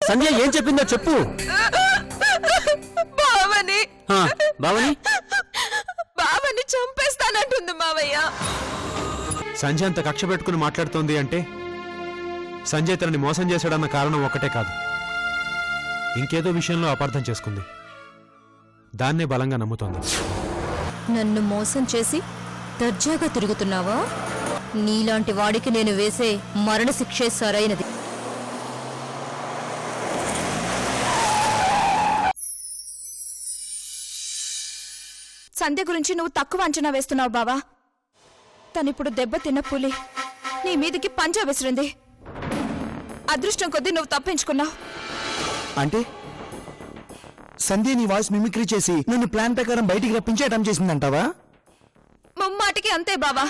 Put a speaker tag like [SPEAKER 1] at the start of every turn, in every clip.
[SPEAKER 1] సంధ్య ఏం చెప్పిందో చెప్పు.
[SPEAKER 2] బావని
[SPEAKER 1] బావని
[SPEAKER 2] బావని చంపేస్తానంటుంది మావయ్య.
[SPEAKER 3] సంజయ్ అంత కక్ష పెట్టుకుని మాట్లాడుతోంది అంటే సంజయ్ తనని మోసం చేశాడన్న కారణం ఒక్కటే కాదు, ఇంకేదో విషయంలో అపార్థం చేసుకుంది. దాన్నే బలంగా నమ్ముతోంది.
[SPEAKER 4] నన్ను మోసం చేసి దర్జాగా తిరుగుతున్నావా? నీలాంటి వాడికి నేను వేసే మరణశిక్షే సరైనది.
[SPEAKER 2] సంధ్య గురించి నువ్వు తక్కువ అంచనా వేస్తున్నావు బావా. తనిప్పుడు దెబ్బ తిన్న పులి నీ మీదికి పంజా విసిరింది. అదృష్టం కొద్దీ నువ్వు తప్పించుకున్నావు.
[SPEAKER 5] అంటే సంధ్య నీ వాయిస్ మిమిక్రీ చేసి నన్ను ప్లాన్ ప్రకారం బయటికి రప్పించి అటెంప్ట్ చేసిందంటావా?
[SPEAKER 2] ముమ్మాటికి అంతే బావా.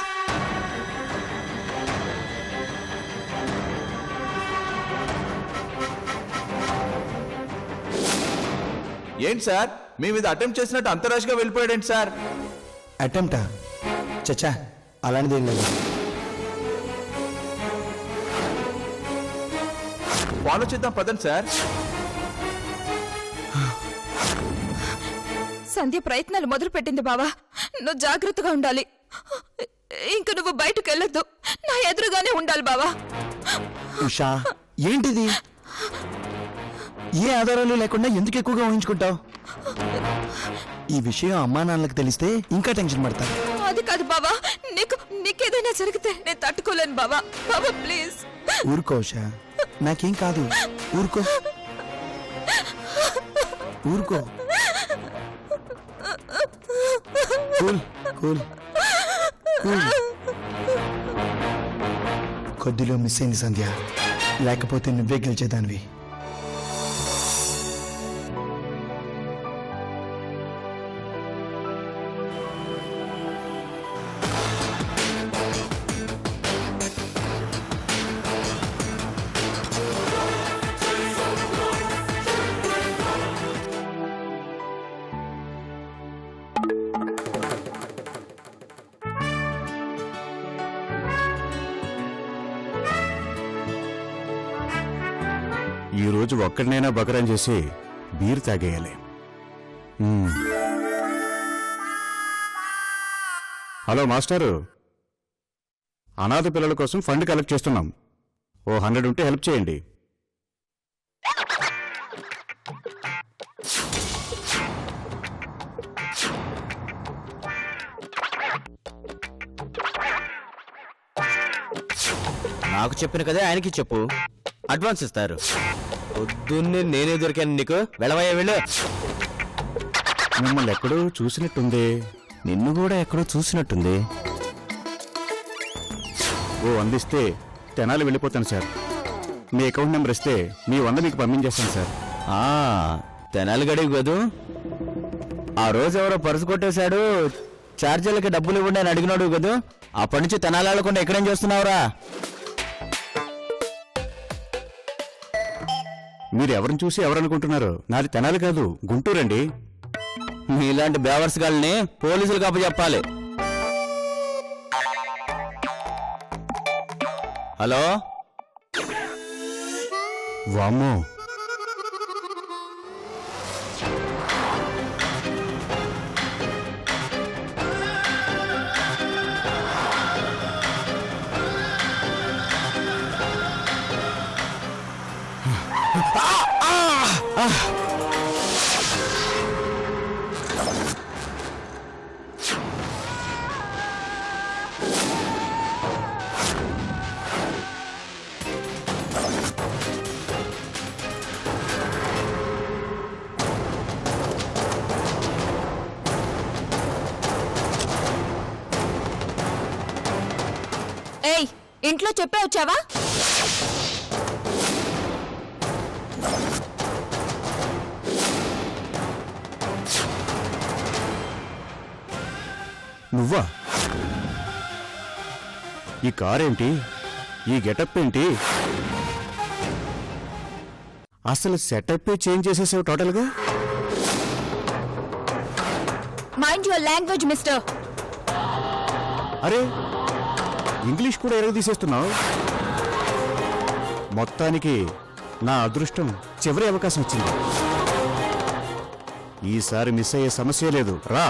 [SPEAKER 6] ఏంటి సార్ మీ మీద అటెంప్ట్ చేసినట్టు అంతరాష్గా వెళ్ళిపోయాడేంటి సార్?
[SPEAKER 5] అటెంప్టా? చచ్చా, అలాంటిదేం లేదు.
[SPEAKER 6] ఫాలో చేద్దాం పదండి సార్.
[SPEAKER 2] సంధ్య ప్రయత్నాలు మొదలు పెట్టింది బావా. నువ్వు జాగ్రత్తగా ఉండాలి. ఇంక నువ్వు బయటకు వెళ్ళొద్దు, నా ఎదురుగానే ఉండాలి బావా.
[SPEAKER 5] ఉషా, ఏంటిది? ఏ ఆధారాలు లేకుండా ఎందుకు ఎక్కువగా ఊహించుకుంటావు? ఈ విషయం అమ్మా నాన్నలకు తెలిస్తే ఇంకా టెన్షన్ పడతారు.
[SPEAKER 2] అది కాదు బావా, నీకేదైనా జరిగితే నేను తట్టుకోలేను బావా. బావా ప్లీజ్
[SPEAKER 5] ఊరుకో ఉషా, నాకేం కాదు. ఊరుకో ఊరుకో. Cool cool cool. కొద్దిలో మిస్ అయింది సంధ్య, లేకపోతే నువ్వే గెలిచేదానివి.
[SPEAKER 1] ఈరోజు ఒక్కడినైనా బకరం చేసి బీర్ తాగేయాలి. హలో మాస్టారు, అనాథ పిల్లల కోసం ఫండ్ కలెక్ట్ చేస్తున్నాం. ఓ 100 ఉంటే హెల్ప్ చేయండి.
[SPEAKER 7] నాకు చెప్పిన కదా ఆయనకి చెప్పు, అడ్వాన్స్ ఇస్తారు. పొద్దున్నే నేనే దొరికాను నీకు. వెళ్ళవయ్యా వెళ్ళు.
[SPEAKER 1] మిమ్మల్ని ఎక్కడో చూసినట్టుంది.
[SPEAKER 7] నిన్ను కూడా ఎక్కడో చూసినట్టుంది.
[SPEAKER 1] ఓ 100 ఇస్తే తెనాలి వెళ్ళిపోతాను సార్. మీ అకౌంట్ నెంబర్ ఇస్తే మీ 100 మీకు పంపించేస్తాను సార్.
[SPEAKER 7] తెనాలి గడివి కదూ. ఆ రోజు ఎవరో పరుసు కొట్టేశాడు, ఛార్జీలకి డబ్బులు ఇవ్వండి అని అడిగినాడు కదూ. అప్పటి నుంచి తెనాలి వెళ్ళకుండా ఎక్కడేం చేస్తున్నావురా?
[SPEAKER 1] మీరు ఎవరిని చూసి ఎవరనుకుంటున్నారు? నాది తెనాలి కాదు, గుంటూరండి.
[SPEAKER 7] మీలాంటి బేవర్స్ గాల్ని పోలీసులకు అప్పచెప్పాలి. హలో,
[SPEAKER 1] వామ్మో,
[SPEAKER 4] ఏయ్, ఇంట్లో చెప్పే వచ్చావా?
[SPEAKER 1] నువ్వా? ఈ కారేంటి? ఈ గెటప్ ఏంటి? అసలు సెటప్ చేంజ్ చేసేసావు టోటల్గా.
[SPEAKER 4] Mind your language mister.
[SPEAKER 1] అరే, ఇంగ్లీష్ కూడా ఎరగ తీసేస్తున్నావు. మొత్తానికి నా అదృష్టం చివరి అవకాశం ఇచ్చింది. ఈసారి మిస్ అయ్యే సమస్య లేదు. రా.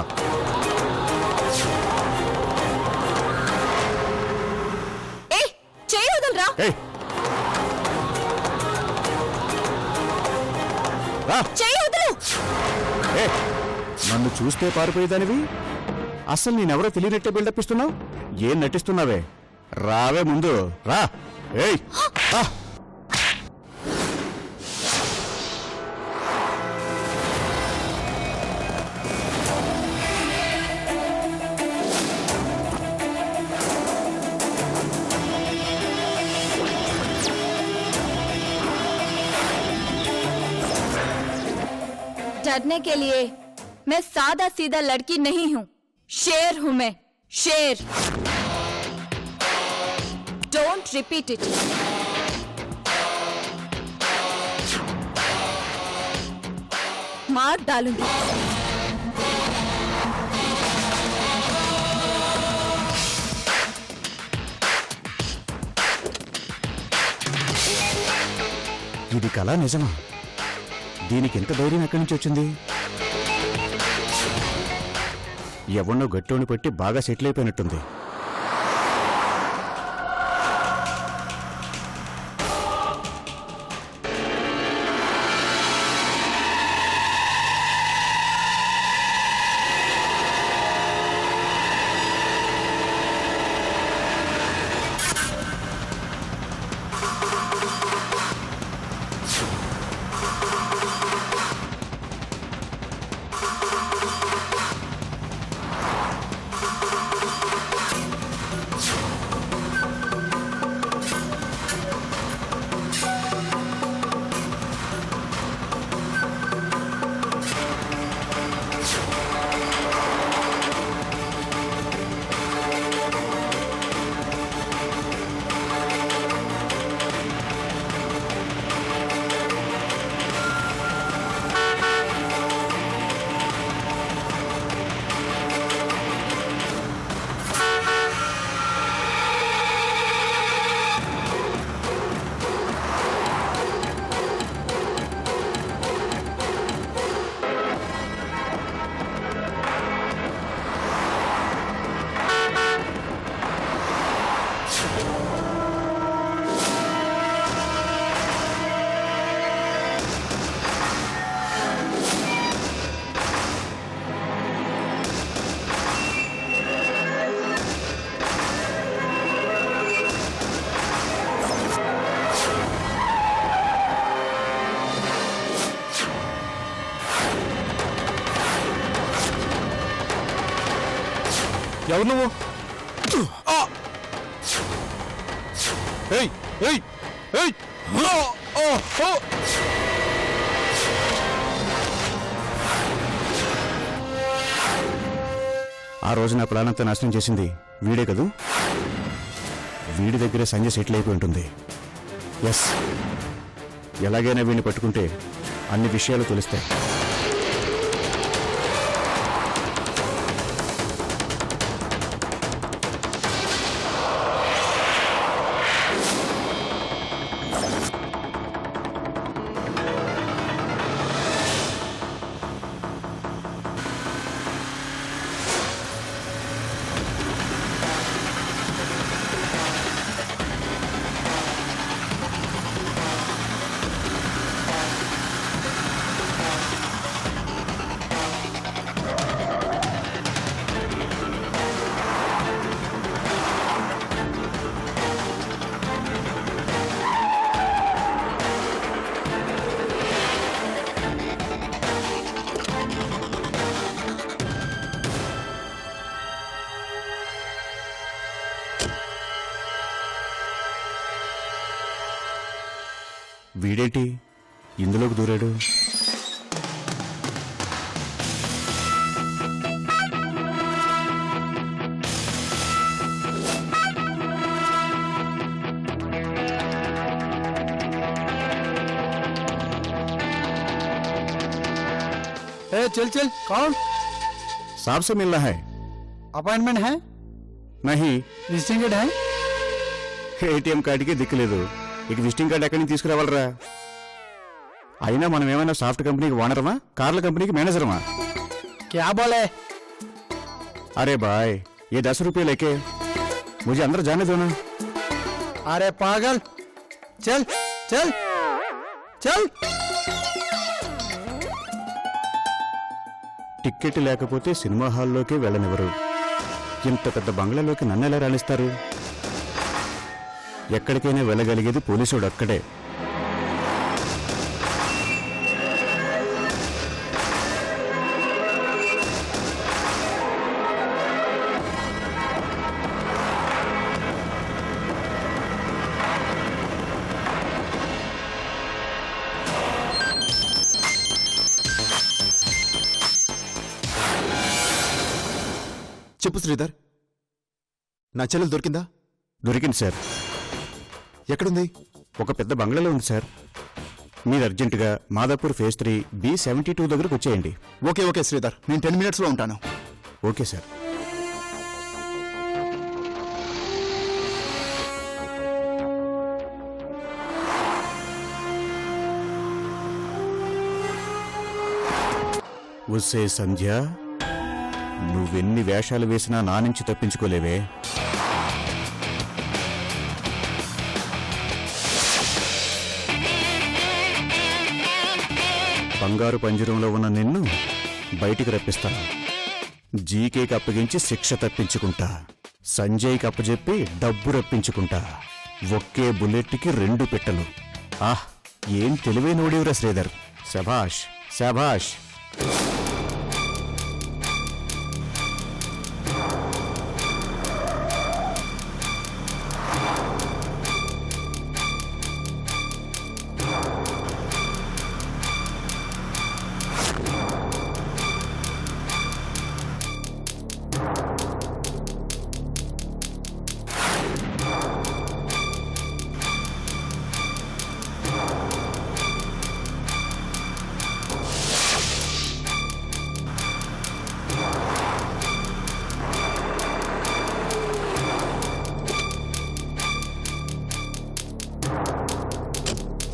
[SPEAKER 2] ఏ చేయి వదలరా.
[SPEAKER 1] ఏయ్, రా.
[SPEAKER 2] చేయి వదలు.
[SPEAKER 1] ఏ, నన్ను చూస్తే పారిపోయేదానివి. అసలు నేనెవరో తెలియనట్టే బిల్డప్ ఇస్తున్నావు. ఏం నటిస్తున్నావే? రావే ముందు రా. ఏయ్, రా.
[SPEAKER 2] डरने के लिए मैं सादा सीधा लड़की नहीं हूं, शेर हूं मैं, शेर. Don't repeat it. मार डालूंगी.
[SPEAKER 1] ఇది కళ నిజమా? దీనికి ఎంత ధైర్యం ఎక్కడి నుంచి వచ్చింది? ఎవన్నో గట్టోని పెట్టి బాగా సెటిల్ అయిపోయినట్టుంది.
[SPEAKER 3] ఎవరు నువ్వు? ఏయ్ ఏయ్ ఏయ్!
[SPEAKER 1] ఆ రోజు నా ప్రాణంతా నాశనం చేసింది వీడే కదూ. వీడి దగ్గరే సంజయ్ సెటిల్ అయిపోయి ఉంటుంది. ఎస్, ఎలాగైనా వీడిని పట్టుకుంటే అన్ని విషయాలు తెలుస్తాయి. వీడేంటి ఇందులోకి దూరాడు?
[SPEAKER 5] चल चल. कौन?
[SPEAKER 1] साहब से मिलना है.
[SPEAKER 5] अपॉइंटमेंट है?
[SPEAKER 1] नहीं.
[SPEAKER 5] विजिटिंग कार्ड है?
[SPEAKER 1] ఏటీఎం కార్డుకి దిక్కులేదు. ఇక విజిటింగ్ కార్డు ఎక్కడి నుంచి తీసుకురావాలరా? అయినా మనం ఏమైనా సాఫ్ట్ కంపెనీకి ఓనరమా, కార్ల కంపెనీకి మేనేజరమా?
[SPEAKER 5] క్యా బోలే?
[SPEAKER 1] अरे भाई ये 10 रुपये लेके मुझे अंदर जाने दो ना।
[SPEAKER 5] అరే పాగల్, చల్ చల్ చల్.
[SPEAKER 1] టిక్కెట్ లేకపోతే సినిమా హాల్లోకి వెళ్ళనివ్వరు. ఇంత పెద్ద బంగ్లాలోకి నన్ను ఎలా రాణిస్తారు? ఎక్కడికైనా వెళ్ళగలిగేది పోలీసుడు అక్కడే.
[SPEAKER 8] చెప్పు శ్రీధర్, నా చెల్లెలు దొరికిందా?
[SPEAKER 1] దొరికింది సార్.
[SPEAKER 8] ఎక్కడుంది?
[SPEAKER 1] ఒక పెద్ద బంగ్లాలో ఉంది సార్. మీరు అర్జెంటుగా మాదాపూర్ ఫేజ్ 3 B72 దగ్గరకు వచ్చేయండి.
[SPEAKER 8] ఓకే ఓకే శ్రీధర్, నేను 10 మినిట్స్లో ఉంటాను.
[SPEAKER 1] Okay sir. ఉస్సే సంధ్య, నువ్వెన్ని వేషాలు వేసినా నా నుంచి తప్పించుకోలేవే. బంగారు పంజరంలో ఉన్న నిన్ను బయటికి రప్పిస్తాను. జీకేకి అప్పగించి శిక్ష తప్పించుకుంటా. సంజయ్కి అప్పచెప్పి డబ్బు రప్పించుకుంటా. ఒకే బుల్లెట్కి 2 పిట్టలు. ఆహ్, ఏం తెలివైనోడివురా శ్రీధర్. శభాష్ శభాష్.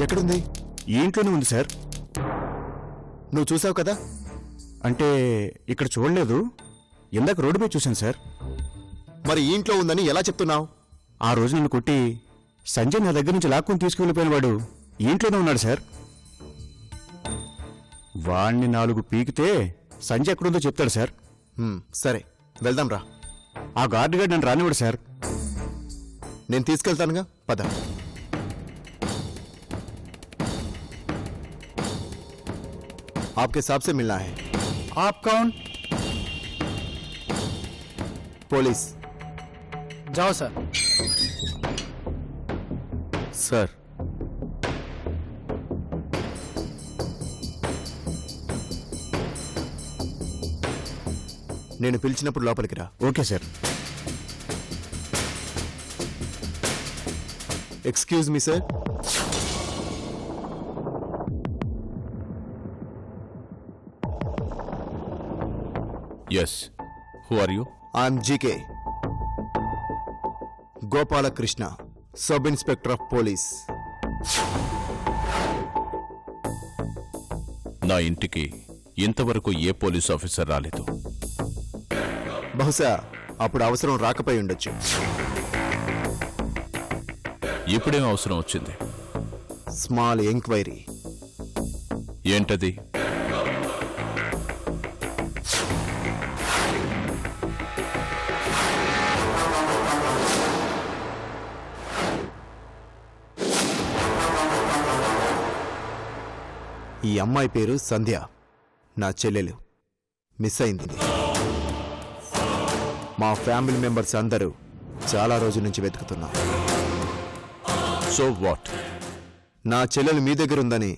[SPEAKER 8] ఎక్కడుంది?
[SPEAKER 1] ఈ ఇంట్లోనే ఉంది సార్.
[SPEAKER 8] నువ్వు చూసావు కదా?
[SPEAKER 1] అంటే ఇక్కడ చూడలేదు, ఇందాక రోడ్డుపై చూశాను సార్.
[SPEAKER 8] మరి ఈ ఇంట్లో ఉందని ఎలా చెప్తున్నావు?
[SPEAKER 1] ఆ రోజు నన్ను కొట్టి సంజయ్ నా దగ్గర నుంచి లాక్కుని తీసుకువెళ్ళిపోయిన వాడు ఈ ఇంట్లోనే ఉన్నాడు సార్. వాణ్ణి 4 పీకితే సంజయ్ ఎక్కడుందో చెప్తాడు సార్.
[SPEAKER 8] సరే వెళ్దాం రా.
[SPEAKER 1] ఆ గార్డ్ గార్డ్ నన్ను రానివాడు సార్.
[SPEAKER 8] నేను తీసుకెళ్తానుగా, పద. आपके साहब से मिलना है.
[SPEAKER 5] आप कौन?
[SPEAKER 8] पुलिस.
[SPEAKER 5] जाओ सर.
[SPEAKER 8] सर, నేను పిలిచినప్పుడు లోపలికి రా.
[SPEAKER 1] Okay sir.
[SPEAKER 8] Excuse me sir.
[SPEAKER 6] Yes. Who are you?
[SPEAKER 8] I'm GK Gopalakrishna, sub inspector of police.
[SPEAKER 6] నా ఇంటికి ఇంతవరకు ఏ పోలీస్ ఆఫీసర్ రాలేదు.
[SPEAKER 8] బహుశా అప్పుడు అవసరం రాకపోయి ఉండొచ్చు.
[SPEAKER 6] ఇప్పుడేం అవసరం వచ్చింది?
[SPEAKER 8] Small enquiry.
[SPEAKER 6] ఏంటది?
[SPEAKER 8] ఈ అమ్మాయి పేరు సంధ్య, నా చెల్లెలు. మిస్ అయింది. మా ఫ్యామిలీ మెంబర్స్ అందరూ చాలా రోజుల నుంచి వెతుకుతున్నాం.
[SPEAKER 6] So what?
[SPEAKER 8] నా చెల్లెలు మీ దగ్గర ఉందని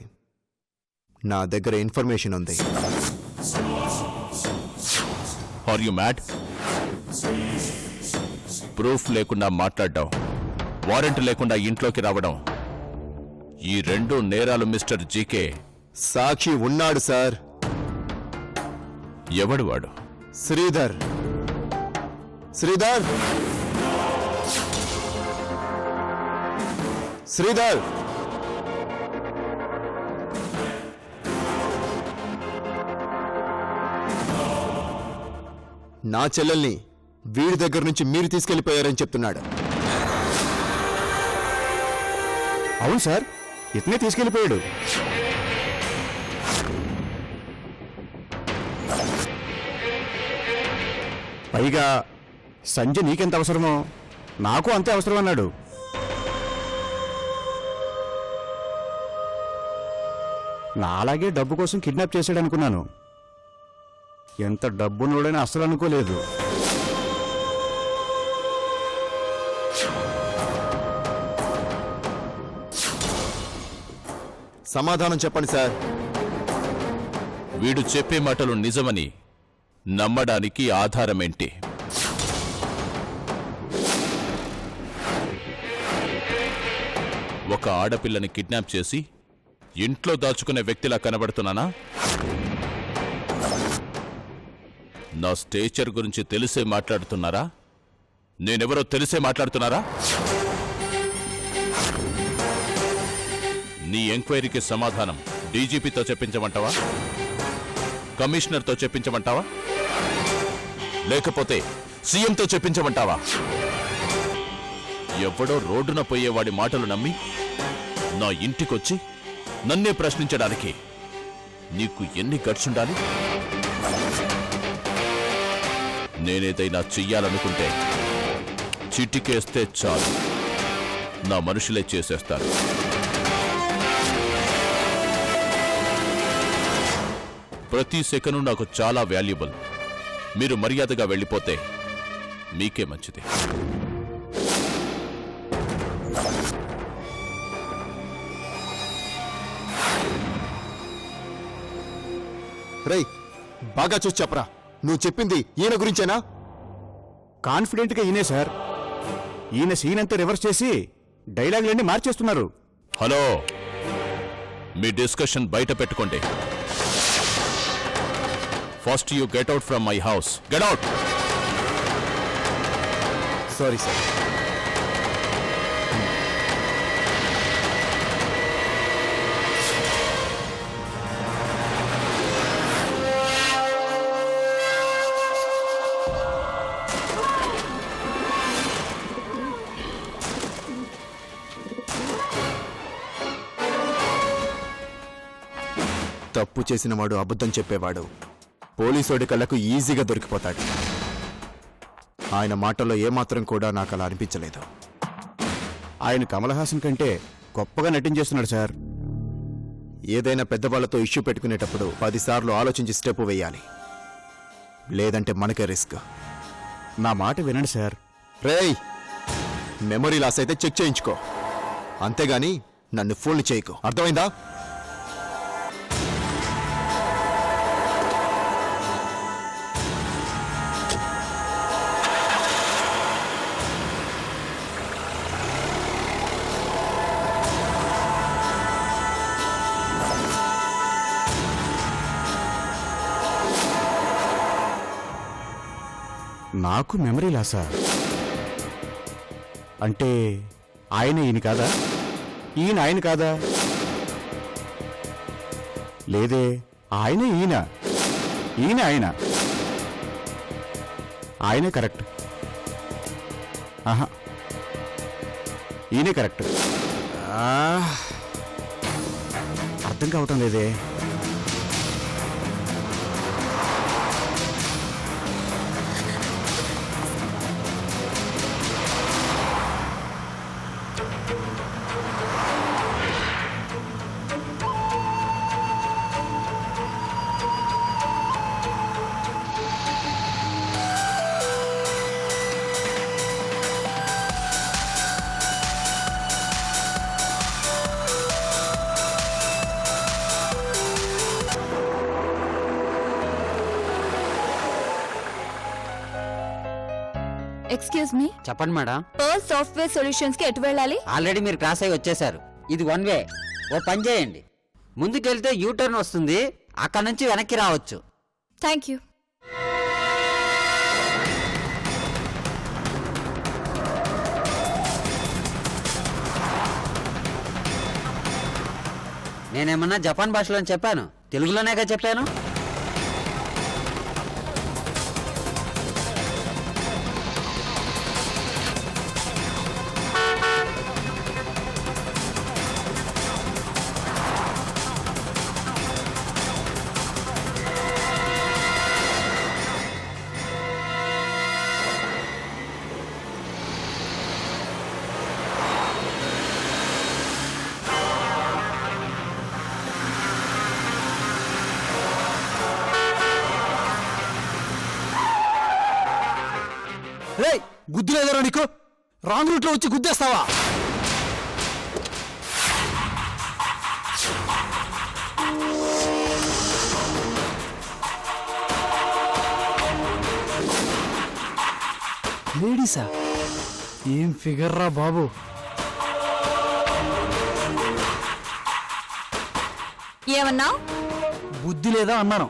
[SPEAKER 8] నా దగ్గర ఇన్ఫర్మేషన్ ఉంది.
[SPEAKER 6] Are you mad? ప్రూఫ్ లేకుండా మాట్లాడడం, వారెంట్ లేకుండా ఇంట్లోకి రావడం, ఈ 2 నేరాలు మిస్టర్ జీకే.
[SPEAKER 8] సాక్షి ఉన్నాడు సార్.
[SPEAKER 6] ఎవడు వాడు?
[SPEAKER 8] శ్రీధర్. శ్రీధర్ శ్రీధర్ నా చెల్లెల్ని వీడి దగ్గర నుంచి మీరు తీసుకెళ్లిపోయారని చెప్తున్నాడు.
[SPEAKER 1] అవును సార్, ఇతనే తీసుకెళ్ళిపోయాడు. పైగా సంజయ్ నీకెంత అవసరమో నాకు అంతే అవసరం అన్నాడు. నాలాగే డబ్బు కోసం కిడ్నాప్ చేశాడు అనుకున్నాను. ఎంత డబ్బున్నోడని అసలు అనుకోలేదు.
[SPEAKER 8] సమాధానం చెప్పండి సార్.
[SPEAKER 6] వీడు చెప్పే మాటలు నిజమని నమ్మడానికి ఆధారమేంటి? ఒక ఆడపిల్లని కిడ్నాప్ చేసి ఇంట్లో దాచుకునే వ్యక్తిలా కనబడుతున్నానా? నా స్టేచర్ గురించి తెలిసే మాట్లాడుతున్నారా? నేనెవరో తెలిసే మాట్లాడుతున్నారా? నీ ఎంక్వైరీకి సమాధానం డీజీపీతో చెప్పించమంటావా? కమిషనర్తో చెప్పించమంటావా? లేకపోతే సీఎంతో చెప్పించమంటావా? ఎవడో రోడ్డున పోయేవాడి మాటలు నమ్మి నా ఇంటికొచ్చి నన్నే ప్రశ్నించడానికి నీకు ఎన్ని గట్సుండాలి? నేనేదైనా చెయ్యాలనుకుంటే చిటికేస్తే చాలు, నా మనుషులే చేసేస్తారు. ప్రతి సెకను నాకు చాలా వాల్యుబుల్. మీరు మర్యాదగా వెళ్ళిపోతే మీకే మంచిది.
[SPEAKER 8] రేయ్, బాగా చూసి చెప్పరా, నువ్వు చెప్పింది ఈయన గురించేనా?
[SPEAKER 1] కాన్ఫిడెంట్గా ఈయనే సార్. ఈయన సీన్ అంతా రివర్స్ చేసి డైలాగులన్నీ మార్చేస్తున్నారు.
[SPEAKER 6] హలో, మీ డిస్కషన్ బయట పెట్టుకోండి. First you get out from my house. Get out.
[SPEAKER 8] Sorry sir. తప్పు చేసిన వాడు అబద్ధం చెప్పేవాడు పోలీసోడి కళ్ళకు ఈజీగా దొరికిపోతాడు. ఆయన మాటల్లో ఏమాత్రం కూడా నాకు అలా అనిపించలేదు.
[SPEAKER 1] ఆయన కమల్ హాసన్ కంటే గొప్పగా నటించేస్తున్నాడు సార్.
[SPEAKER 8] ఏదైనా పెద్దవాళ్లతో ఇష్యూ పెట్టుకునేటప్పుడు 10 సార్లు ఆలోచించి స్టెప్ వేయాలి, లేదంటే మనకే రిస్క్.
[SPEAKER 1] నా మాట వినండి సార్.
[SPEAKER 8] రేయ్, మెమరీ లాస్ అయితే చెక్ చేయించుకో, అంతేగాని నన్ను ఫోన్లు చేయకు, అర్థమైందా?
[SPEAKER 1] నాకు మెమరీ లాసా? అంటే ఆయన ఈయన కాదా? ఈయన ఆయన కాదా? లేదే, ఆయన ఈయన, ఈయన ఆయన. ఆయనే కరెక్ట్. ఆహా, ఈయనే కరెక్ట్. అర్థం కావటం లేదే.
[SPEAKER 2] ఎక్స్క్యూజ్ మీ,
[SPEAKER 9] చెప్పండి మేడం.
[SPEAKER 2] పర్ల్ సాఫ్ట్వేర్ సొల్యూషన్స్ కి ఎటు వెళ్ళాలి?
[SPEAKER 9] ఆల్రెడీ మీరు క్రాస్ అయ్యి వచ్చేసారు. ఇది 1 వే. ఓ పని చేయండి, ముందుకెళ్తే యూటర్న్ వస్తుంది, అక్కడ నుంచి వెనక్కి రావచ్చు.
[SPEAKER 2] Thank you.
[SPEAKER 9] నేనేమన్నా జపాన్ భాషలో చెప్పాను? తెలుగులోనేగా చెప్పాను.
[SPEAKER 5] రేయ్ గుద్దు లేదరా నీకు? రాంగ్ రూట్ లో వచ్చి గుద్దేస్తావా? లేడీసా? ఏం ఫిగర్ రా బాబు.
[SPEAKER 2] ఏమన్నావు?
[SPEAKER 5] బుద్ధి లేదా అన్నాను.